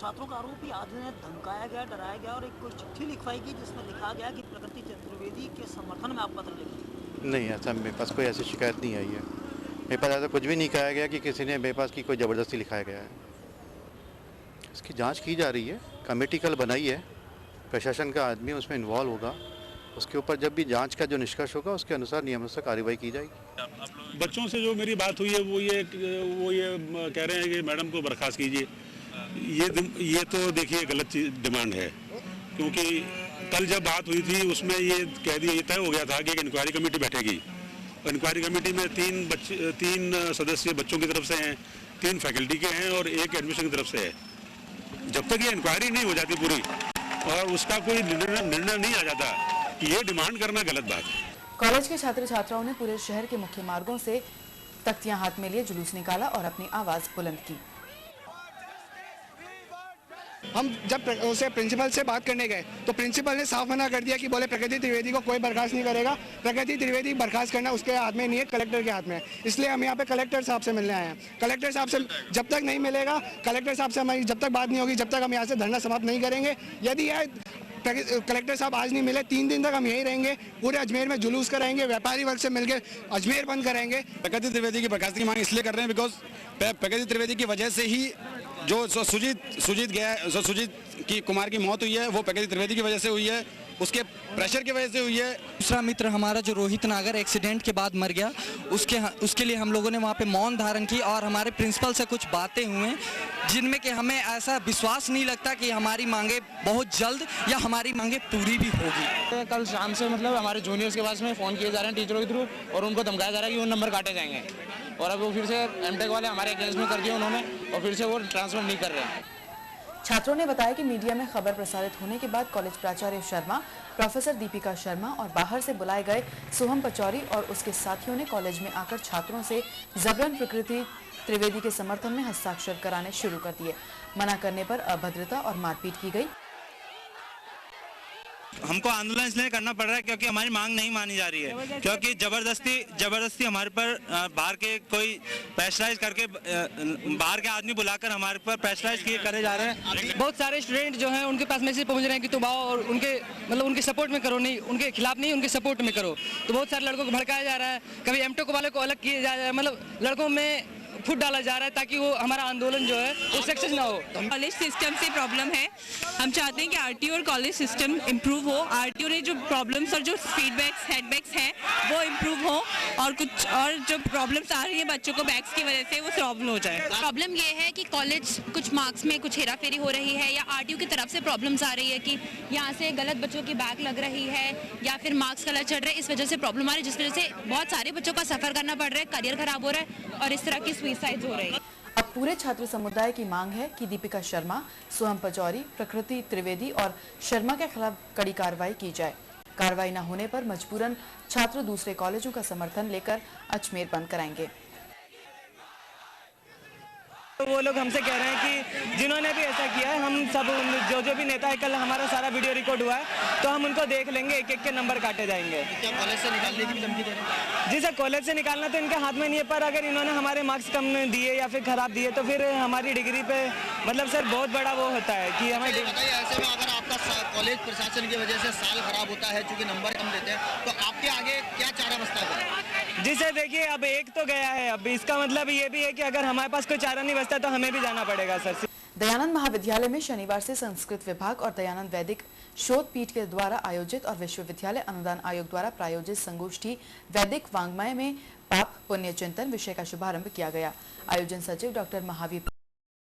छात्रों का आरोप आज उन्हें धमकाया गया, डराया गया और एक कोई चिट्ठी लिखवाई गई जिसमें लिखा गया कि प्रकृति चतुर्वेदी के समर्थन में आप पत्र लिखें। नहीं, ऐसा मेरे पास कोई ऐसी शिकायत नहीं आई है। मेरे पास ऐसा कुछ भी नहीं कहा गया कि किसी ने मेरे पास की कोई ज़बरदस्ती लिखाया गया है। इसकी जांच की जा रही है, कमेटी कल बनाई है, प्रशासन का आदमी उसमें इन्वॉल्व होगा। उसके ऊपर जब भी जांच का जो निष्कर्ष होगा उसके अनुसार नियमानुसार कार्रवाई की जाएगी। बच्चों से जो मेरी बात हुई है वो ये कह रहे हैं कि मैडम को बर्खास्त कीजिए। ये तो देखिए गलत डिमांड है, क्योंकि कल जब बात हुई थी उसमें ये कह दिया, ये तय हो गया था कि एक इंक्वायरी कमेटी बैठेगी। इंक्वायरी कमेटी में तीन सदस्य बच्चों की तरफ से हैं, 3 फैकल्टी के हैं और 1 एडमिशन की तरफ से है। जब तक ये इंक्वायरी नहीं हो जाती पूरी और उसका कोई निर्णय नहीं आ जाता, ये डिमांड करना गलत बात है। कॉलेज के छात्र छात्राओं ने पूरे शहर के मुख्य मार्गों से तख्तियां हाथ में लिए जुलूस निकाला और अपनी आवाज बुलंद की। हम जब उसे प्रिंसिपल से बात करने गए तो प्रिंसिपल ने साफ मना कर दिया कि बोले प्रकृति त्रिवेदी को कोई बर्खास्त नहीं करेगा। प्रकृति त्रिवेदी बर्खास्त करना उसके हाथ में नहीं है, कलेक्टर के हाथ में है। इसलिए हम यहाँ पे कलेक्टर साहब से मिलने आए हैं। कलेक्टर साहब से जब तक नहीं मिलेगा, कलेक्टर साहब से हमारी जब तक बात नहीं होगी, जब तक हम यहाँ से धरना समाप्त नहीं करेंगे। यदि कलेक्टर साहब आज नहीं मिले, 3 दिन तक हम यहीं रहेंगे। पूरे अजमेर में जुलूस कराएंगे, व्यापारी वर्ग से मिलकर अजमेर बंद कराएंगे। प्रकृति त्रिवेदी की बर्खास्ती की मांग इसलिए कर रहे हैं बिकॉज प्रकृति त्रिवेदी की वजह से ही जो सुजीत की कुमार की मौत हुई है वो प्रकृति त्रिवेदी की वजह से हुई है, उसके प्रेशर की वजह से हुई है। दूसरा मित्र हमारा जो रोहित नागर एक्सीडेंट के बाद मर गया, उसके लिए हम लोगों ने वहाँ पे मौन धारण की और हमारे प्रिंसिपल से कुछ बातें हुए जिनमें कि हमें ऐसा विश्वास नहीं लगता कि हमारी मांगे बहुत जल्द या हमारी मांगे पूरी भी होगी। कल शाम से मतलब हमारे जूनियर्स के पास में फ़ोन किए जा रहे हैं टीचरों के थ्रू और उनको धमकाया जा रहा है कि वो नंबर काटे जाएंगे और अब वो फिर से एमटेक वाले हमारे अगेंस्ट में कर दिया उन्होंने और फिर से वो ट्रांसफर नहीं कर रहे हैं। छात्रों ने बताया कि मीडिया में खबर प्रसारित होने के बाद कॉलेज प्राचार्य शर्मा, प्रोफेसर दीपिका शर्मा और बाहर से बुलाए गए सोहम पचौरी और उसके साथियों ने कॉलेज में आकर छात्रों से जबरन प्रकृति त्रिवेदी के समर्थन में हस्ताक्षर कराने शुरू कर दिए। मना करने पर अभद्रता और मारपीट की गई। हमको आंदोलन इसलिए करना पड़ रहा है क्योंकि हमारी मांग नहीं मानी जा रही है, क्योंकि जबरदस्ती हमारे पर बाहर के कोई प्रेशराइज करके बाहर के आदमी बुलाकर हमारे पर प्रेशराइज करे जा रहे हैं। बहुत सारे स्टूडेंट जो हैं उनके पास मैसेज पहुंच रहे हैं कि तुम आओ और उनके सपोर्ट में करो, नहीं उनके खिलाफ नहीं, उनके सपोर्ट में करो। तो बहुत सारे लड़कों को भड़काया जा रहा है, कभी एमटेक वाले को अलग किया जा रहा है, मतलब लड़कों में फुट डाला जा रहा है ताकि वो हमारा आंदोलन जो है वो सक्सेस ना हो। कॉलेज सिस्टम से प्रॉब्लम है। हम चाहते हैं कि आरटीओ और कॉलेज सिस्टम इम्प्रूव हो। आरटीओ ने जो प्रॉब्लम्स और जो फीडबैक्स हेडबैक्स हैं वो इम्प्रूव हो और कुछ और जो प्रॉब्लम्स आ रही है बच्चों को बैक्स की वजह से वो सॉल्व हो जाए। प्रॉब्लम ये है कि कॉलेज कुछ मार्क्स में कुछ हेराफेरी हो रही है या आरटीओ की तरफ से प्रॉब्लम्स आ रही है कि यहाँ से गलत बच्चों की बैक लग रही है या फिर मार्क्स गलत चढ़ रहे हैं। इस वजह से प्रॉब्लम आ रही है, जिस वजह से बहुत सारे बच्चों का सफर करना पड़ रहा है, करियर खराब हो रहा है और इस तरह की सुसाइड हो रही है। अब पूरे छात्र समुदाय की मांग है कि दीपिका शर्मा, सोहम पचौरी, प्रकृति त्रिवेदी और शर्मा के खिलाफ कड़ी कार्रवाई की जाए। कार्रवाई न होने पर मजबूरन छात्र दूसरे कॉलेजों का समर्थन लेकर अजमेर बंद कराएंगे। तो वो लोग हमसे कह रहे हैं कि जिन्होंने भी ऐसा किया है, हम सब जो भी नेता है, कल हमारा सारा वीडियो रिकॉर्ड हुआ है तो हम उनको देख लेंगे, एक एक के नंबर काटे जाएंगे। क्या कॉलेज से निकालने की भी धमकी दे रहे हैं? जी सर, कॉलेज से निकालना तो इनके हाथ में नहीं है, पर अगर इन्होंने हमारे मार्क्स कम दिए या फिर खराब दिए तो फिर हमारी डिग्री पे मतलब सर बहुत बड़ा वो होता है कि हमें ऐसे में अगर आपका कॉलेज प्रशासन की वजह से साल खराब होता है, चूंकि नंबर कम देते हैं, तो आपके आगे क्या चारा बचता है? जी सर देखिए, अब एक तो गया है, अब इसका मतलब ये भी है कि अगर हमारे पास कोई चारा नहीं बचता तो हमें भी जाना पड़ेगा सर। दयानंद महाविद्यालय में शनिवार से संस्कृत विभाग और दयानंद वैदिक शोध पीठ के द्वारा आयोजित और विश्वविद्यालय अनुदान आयोग द्वारा प्रायोजित संगोष्ठी वैदिक वांग्मय में पाप पुण्य चिंतन विषय का शुभारंभ किया गया। आयोजन सचिव डॉक्टर महावीर